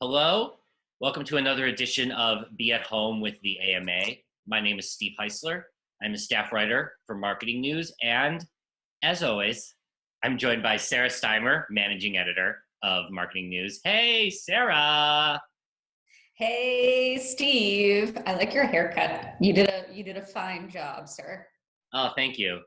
Hello, welcome to another edition of Be at Home with the AMA. My name is Steve Heisler. I'm a staff writer for Marketing News, and as always, I'm joined by Sarah Steimer, managing editor of Marketing News. Hey, Sarah. Hey, Steve. I like your haircut. You did a fine job, sir. Oh, thank you.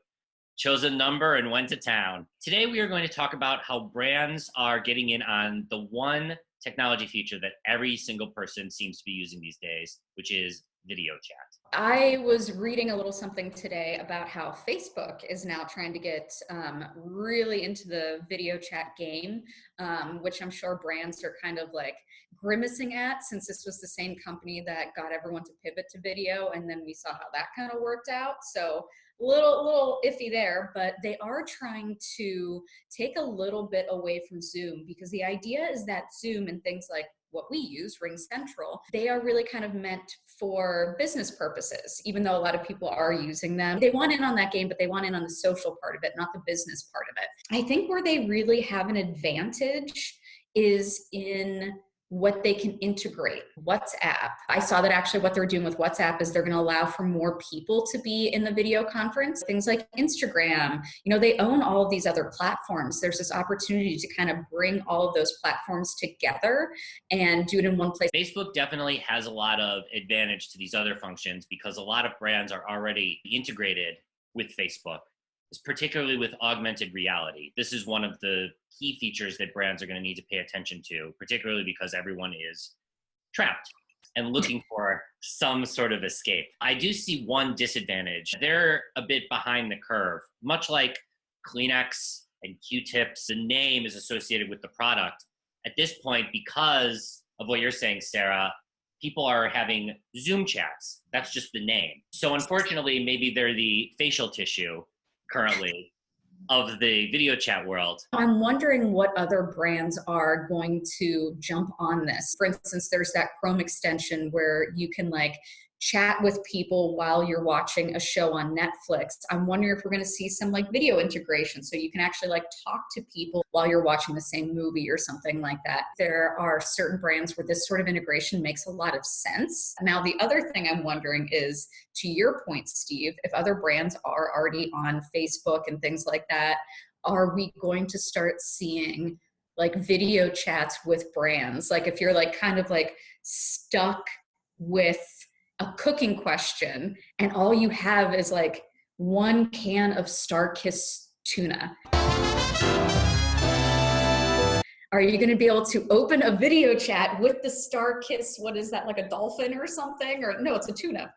Chose a number and went to town. Today, we are going to talk about how brands are getting in on the one technology feature that every single person seems to be using these days, which is video chat. I was reading a little something today about how Facebook is now trying to get really into the video chat game, which I'm sure brands are kind of like grimacing at, since this was the same company that got everyone to pivot to video, and then we saw how that kind of worked out. So little iffy there, but they are trying to take a little bit away from Zoom, because the idea is that Zoom and things like what we use, RingCentral, they are really kind of meant for business purposes, even though a lot of people are using them. They want in on that game, but they want in on the social part of it, not the business part of it. I think where they really have an advantage is in what they can integrate. WhatsApp. I saw that actually what they're doing with WhatsApp is they're going to allow for more people to be in the video conference. Things like Instagram, they own all of these other platforms. There's this opportunity to kind of bring all of those platforms together and do it in one place. Facebook definitely has a lot of advantage to these other functions because a lot of brands are already integrated with Facebook, particularly with augmented reality. This is one of the key features that brands are going to need to pay attention to, particularly because everyone is trapped and looking for some sort of escape. I do see one disadvantage. They're a bit behind the curve, much like Kleenex and Q-tips. The name is associated with the product. At this point, because of what you're saying, Sarah, people are having Zoom chats. That's just the name. So unfortunately, maybe they're the facial tissue currently of the video chat world. I'm wondering what other brands are going to jump on this. For instance, there's that Chrome extension where you can chat with people while you're watching a show on Netflix. I'm wondering if we're going to see some video integration so you can actually talk to people while you're watching the same movie or something like that. There are certain brands where this sort of integration makes a lot of sense. Now, the other thing I'm wondering is, to your point, Steve, if other brands are already on Facebook and things like that, are we going to start seeing video chats with brands? If you're kind of stuck with a cooking question and all you have is one can of StarKist tuna, are you going to be able to open a video chat with the StarKist? What is that, like a dolphin or something? Or no, it's a tuna.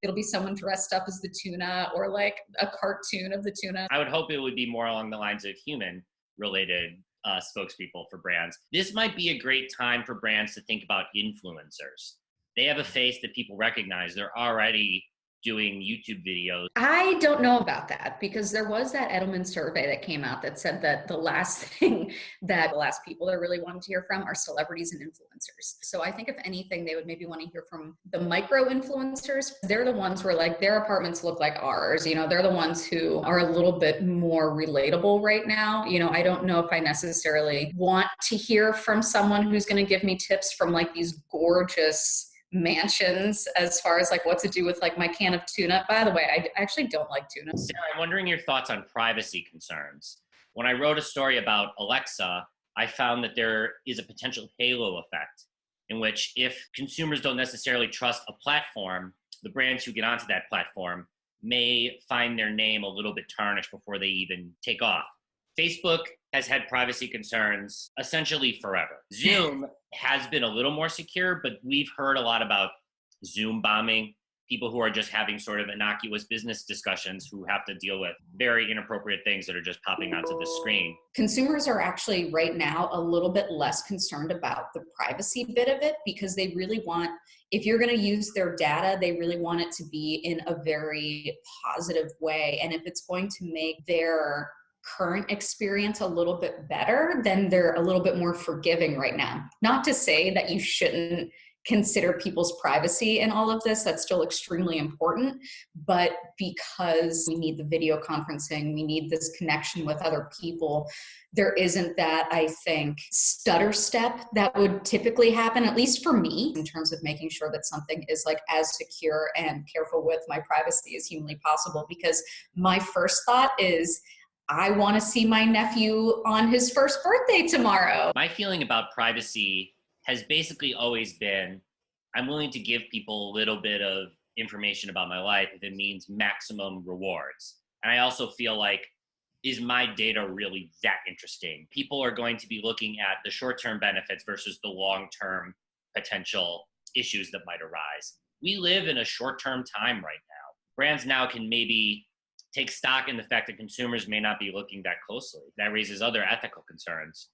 It'll be someone dressed up as the tuna, or a cartoon of the tuna. I would hope it would be more along the lines of human related spokespeople for brands. This might be a great time for brands to think about influencers. They have a face that people recognize. They're already doing YouTube videos. I don't know about that, because there was that Edelman survey that came out that said that the last people they're really wanting to hear from are celebrities and influencers. So I think if anything, they would maybe want to hear from the micro influencers. They're the ones where their apartments look like ours. They're the ones who are a little bit more relatable right now. I don't know if I necessarily want to hear from someone who's going to give me tips from these gorgeous mansions as far as what to do with my can of tuna. By the way, I actually don't like tuna. Sarah, I'm wondering your thoughts on privacy concerns. When I wrote a story about Alexa, I found that there is a potential halo effect in which, if consumers don't necessarily trust a platform, the brands who get onto that platform may find their name a little bit tarnished before they even take off. Facebook has had privacy concerns essentially forever. Zoom has been a little more secure, but we've heard a lot about Zoom bombing, people who are just having sort of innocuous business discussions who have to deal with very inappropriate things that are just popping onto the screen. Consumers are actually right now a little bit less concerned about the privacy bit of it, because they really want, if you're going to use their data, they really want it to be in a very positive way. And if it's going to make their current experience a little bit better, then they're a little bit more forgiving right now. Not to say that you shouldn't consider people's privacy in all of this. That's still extremely important. But because we need the video conferencing, we need this connection with other people, there isn't that, I think, stutter step that would typically happen, at least for me, in terms of making sure that something is like as secure and careful with my privacy as humanly possible. Because my first thought is, I want to see my nephew on his first birthday tomorrow. My feeling about privacy has basically always been, I'm willing to give people a little bit of information about my life if it means maximum rewards. And I also feel like, is my data really that interesting? People are going to be looking at the short-term benefits versus the long-term potential issues that might arise. We live in a short-term time right now. Brands now can maybe take stock in the fact that consumers may not be looking that closely. That raises other ethical concerns.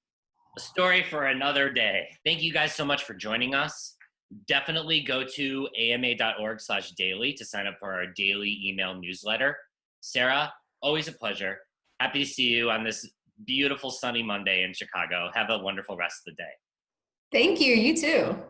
A story for another day. Thank you guys so much for joining us. Definitely go to ama.org/daily to sign up for our daily email newsletter. Sarah, always a pleasure. Happy to see you on this beautiful sunny Monday in Chicago. Have a wonderful rest of the day. Thank you. You too.